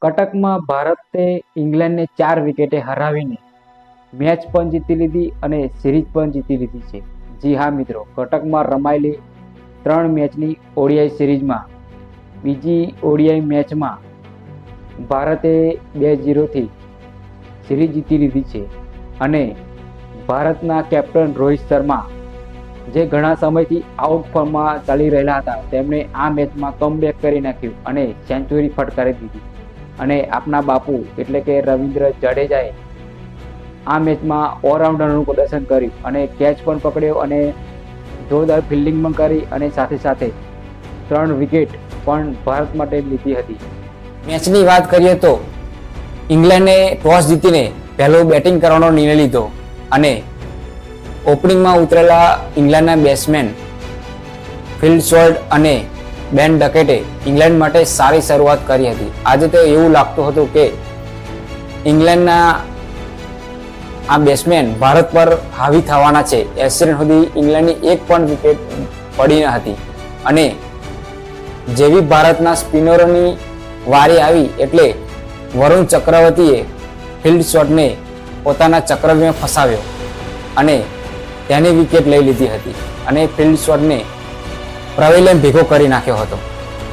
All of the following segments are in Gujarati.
કટકમાં ભારતે ઇંગ્લેન્ડને 4 વિકેટે હરાવીને મેચ પણ જીતી લીધી અને સિરીઝ પણ જીતી લીધી છે. જી હા મિત્રો, કટકમાં રમાયેલી 3 મેચની ઓડીઆઈ સિરીઝમાં બીજી ઓડીઆઈ મેચમાં ભારતે 2-0થી સિરીઝ જીતી લીધી છે અને ભારતના કેપ્ટન રોહિત શર્મા જે ઘણા સમયથી આઉટ ફોર્મમાં ચાલી રહેલા હતા તેમણે આ મેચમાં કમબેક કરી નાખ્યું અને સેન્ચુરી ફટકારી દીધી અને આપના બાપુ એટલે કે રવિન્દ્ર જાડેજાએ આ મેચમાં ઓલરાઉન્ડરનું પ્રદર્શન કર્યું અને કેચ પણ પકડ્યો અને જોરદાર ફિલ્ડિંગ પણ કરી અને સાથે સાથે 3 વિકેટ પણ ભારત માટે લીધી હતી. મેચની વાત કરીએ તો ઇંગ્લેન્ડે ટોસ જીતીને પહેલું બેટિંગ કરવાનો નિર્ણય લીધો અને ઓપનિંગમાં ઉતરેલા ઇંગ્લેન્ડના બેટ્સમેન ફિલ શોલ્ટ અને બેન ડકેટે ઇંગ્લેન્ડ માટે સારી શરૂઆત કરી હતી. આજે તો એવું લાગતું હતું કે ઇંગ્લેન્ડના આ બેટ્સમેન ભારત પર હાવી થવાના છે. એક્સિડન્ટ સુધી ઇંગ્લેન્ડની એક પણ વિકેટ પડી ન હતી અને જેવી ભારતના સ્પિનરોની વારી આવી એટલે વરુણ ચક્રવર્તીએ ફિલ્ડ શોટને પોતાના ચક્રવ્યૂહમાં ફસાવ્યો અને તેની વિકેટ લઈ લીધી હતી અને ફિલ્ડ શોટને પ્રવેલે ભેગો કરી નાખ્યો હતો.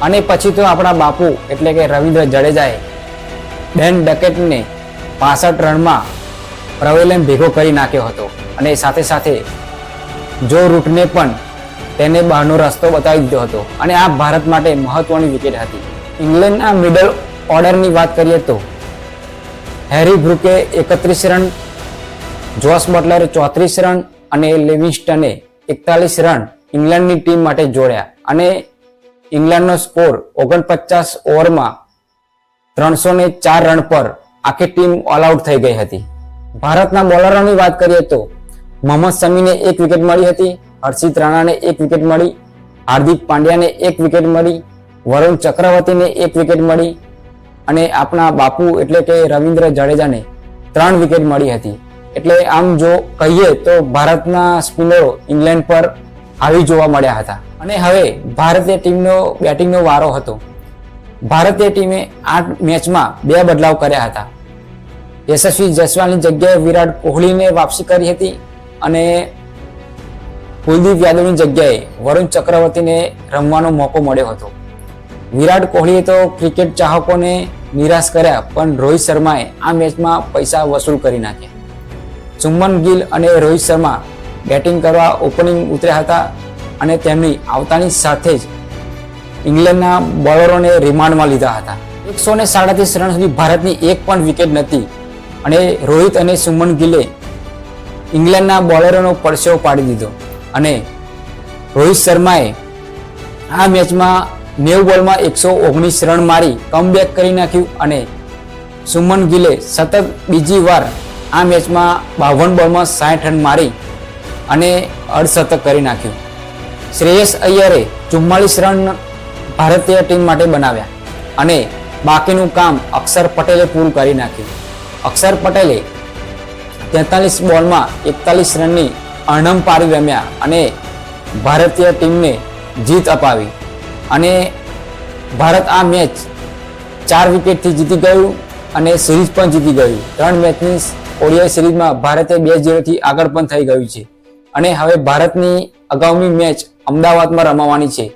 અને પછી તો આપણા બાપુ એટલે કે રવિન્દ્ર જાડેજાએ બેન ડકેટને 65 રનમાં પ્રવેલે ભેગો કરી નાખ્યો હતો અને સાથે સાથે જો રૂટને પણ તેને બહારનો રસ્તો બતાવી દીધો હતો અને આ ભારત માટે મહત્વની વિકેટ હતી. ઇંગ્લેન્ડના મિડલ ઓર્ડરની વાત કરીએ તો હેરી બ્રુકે 31 રન, જોસ બટલરે 34 રન અને લિવિંગસ્ટને 41 રન ઇંગ્લેન્ડની ટીમ માટે જોડ્યા અને ઇંગ્લેન્ડનો સ્કોર 49 ઓવરમાં 304 રન પર આખી ટીમ ઓલ આઉટ થઈ ગઈ હતી. ભારતના બોલરોની વાત કરીએ તો મોહમ્મદ શમીને 1 વિકેટ મળી હતી, હર્ષિત રાણાને 1 વિકેટ મળી, હાર્દિક પાંડ્યાને 1 વિકેટ મળી, વરુણ ચક્રવર્તીને 1 વિકેટ મળી અને આપણા બાપુ એટલે કે રવિન્દ્ર જાડેજાને 3 વિકેટ મળી હતી. એટલે આમ જો કહીએ તો ભારતના સ્પિનરો ઇંગ્લેન્ડ પર આવી જોવા મળ્યા હતા અને હવે ભારતીય ટીમનો બેટિંગનો વારો હતો. ભારતીય ટીમે આ મેચમાં 2 બદલાવ કર્યા હતા. યશસ્વી જયસ્વાલની જગ્યાએ વિરાટ કોહલીને વાપસી કરી હતી અને કુલદીપ યાદવની જગ્યાએ વરુણ ચક્રવર્તીને રમવાનો મોકો મળ્યો હતો. વિરાટ કોહલીએ તો ક્રિકેટ ચાહકોને નિરાશ કર્યા પણ રોહિત શર્માએ આ મેચમાં પૈસા વસૂલ કરી નાખ્યા. શુભમન ગિલ અને રોહિત શર્મા બેટિંગ કરવા ઓપનિંગ ઉતર્યા હતા અને તેમની આવતાની સાથે જ ઇંગ્લેન્ડના બોલરોને રિમાન્ડમાં લીધા હતા. 137 રન સુધી ભારતની એક પણ વિકેટ નથી અને રોહિત અને શુભમન ગિલે ઇંગ્લેન્ડના બોલરોનો પરસેવો પાડી દીધો અને રોહિત શર્માએ આ મેચમાં 90 બોલમાં 119 રન મારી કમબેક કરી નાખ્યું અને શુભમન ગિલે સતત બીજી વાર આ મેચમાં 52 બોલમાં 60 રન મારી અને અર્ધશતક કરી નાખ્યું. શ્રેયસ અય્યરે 44 રન ભારતીય ટીમ માટે બનાવ્યા અને બાકીનું કામ અક્ષર પટેલે પૂરું કરી નાખ્યું. અક્ષર પટેલે 43 બોલમાં 41 રનની અણનમ પારી રમ્યા અને ભારતીય ટીમને જીત અપાવી અને ભારત આ મેચ 4 વિકેટથી જીતી ગયું અને સિરીઝ પણ જીતી ગયું. 3 મેચની ઓડીઆઈ સિરીઝમાં ભારતે 2-0થી આગળ પણ થઈ ગયું છે અને હવે ભારતની અગાઉની મેચ અમદાવાદમાં રમાવાની છે.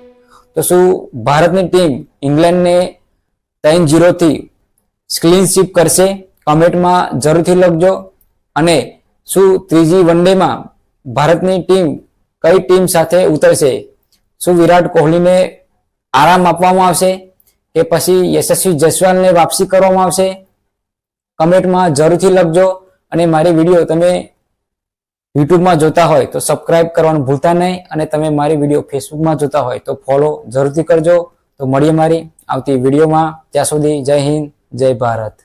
તો શું ભારતની ટીમ ઇંગ્લેન્ડને 3-0થી ક્લીન સ્વીપ કરશે? કમેન્ટમાં જરૂરથી લખજો. અને શું ત્રીજી વનડેમાં ભારતની ટીમ કઈ ટીમ સાથે ઉતરશે? શું વિરાટ કોહલીને આરામ આપવામાં આવશે કે પછી યશસ્વી જયસ્વાલને વાપસી કરવામાં આવશે? કમેન્ટમાં જરૂરથી લખજો. અને મારી વિડીયો તમે યુટ્યુબમાં જોતા હોય તો સબસ્ક્રાઇબ કરવાનું ભૂલતા નહીં અને તમે મારી વિડીયો ફેસબુકમાં જોતા હોય તો ફોલો જરૂરથી કરજો. તો મળીએ મારી આવતી વિડીયોમાં. ત્યાં સુધી જય હિન્દ, જય ભારત.